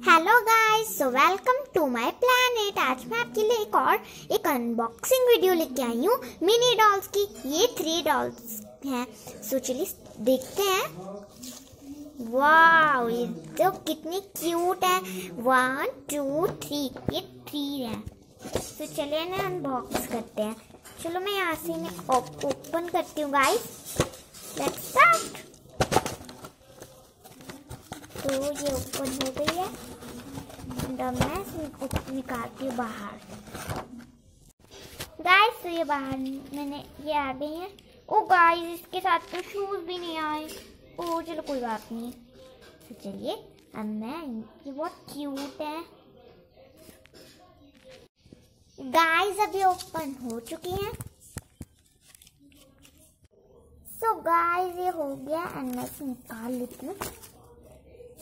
Hello guys, so welcome to my planet. आज मैं आपके लिए एक अनबॉक्सिंग वीडियो लेके आई हूँ मिनी डॉल्स की। ये 3 डॉल्स हैं। सो चलिए देखते हैं। वाह, ये तो कितनी क्यूट है। 1 2 3, ये 3 है। तो चलिए ना अनबॉक्स करते हैं। चलो मैं यहाँ से इन्हें ओपन करती हूँ गाइस। Let's start. तो ये ओपन हो गई है। मैं निकालती हूँ बाहर। गाइस तो ये बाहर मैंने ये आ गई है। ओ गाइस, इसके साथ तो शूज भी नहीं आए। ओ चलो कोई बात नहीं। तो चलिए अब ये बहुत क्यूट है। गाइस अभी ओपन हो चुकी हैं। सो गाइस ये हो गया एंड मैं इसे निकाल लेती हूँ।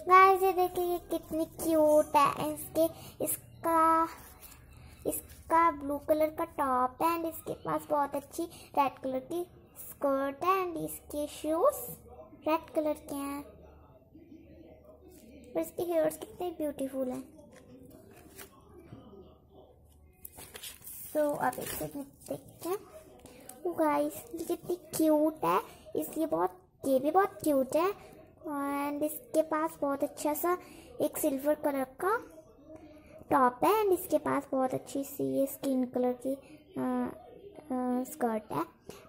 गाइस ये देखिए ये कितनी क्यूट है। इसका ब्लू कलर का टॉप है एंड इसके पास बहुत अच्छी रेड कलर की स्कर्ट है एंड इसके शूज रेड कलर के हैं। और इसके हेयर्स कितने ब्यूटीफुल हैं। तो अब इसे देखते हैं। गाइस ये कितनी क्यूट है। ये भी बहुत क्यूट है एंड इसके पास बहुत अच्छा सा एक सिल्वर कलर का टॉप है एंड इसके पास बहुत अच्छी सी ये स्किन कलर की स्कर्ट है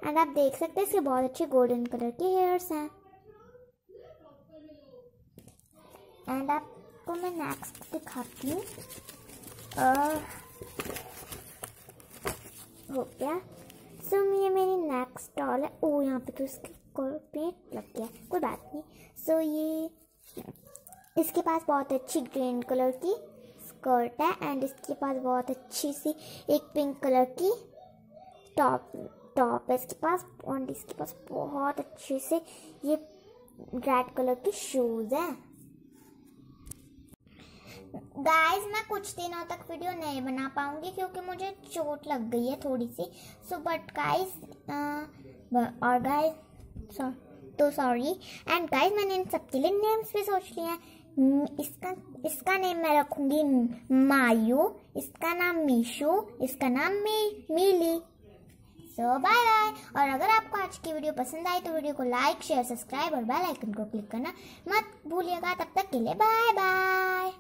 एंड आप देख सकते हैं इसके बहुत अच्छे गोल्डन कलर के हेयर्स हैं। एंड आपको मैं नेक्स्ट दिखाती हूँ। हो गया। सो ये मेरी नेक्स्ट डॉल है। ओ यहाँ पे तो इसके पेट लग गया, कोई बात नहीं। सो ये इसके पास बहुत अच्छी ग्रीन कलर की स्कर्ट है एंड इसके पास बहुत अच्छी सी एक पिंक कलर की टॉप है इसके पास और इसके पास बहुत अच्छे से ये रेड कलर के शूज हैं। गाइस मैं कुछ दिनों तक वीडियो नहीं बना पाऊंगी क्योंकि मुझे चोट लग गई है थोड़ी सी। सो बट गाइस और गाइस तो सॉरी। एंड गाइस मैंने इन सबके लिए नेम्स भी सोच लिए हैं। इसका नेम मैं रखूंगी मायू, इसका नाम मीशू, इसका नाम मिली। सो बाय बाय। और अगर आपको आज की वीडियो पसंद आई तो वीडियो को लाइक शेयर सब्सक्राइब और बेल आइकन को क्लिक करना मत भूलिएगा। तब तक के लिए बाय बाय।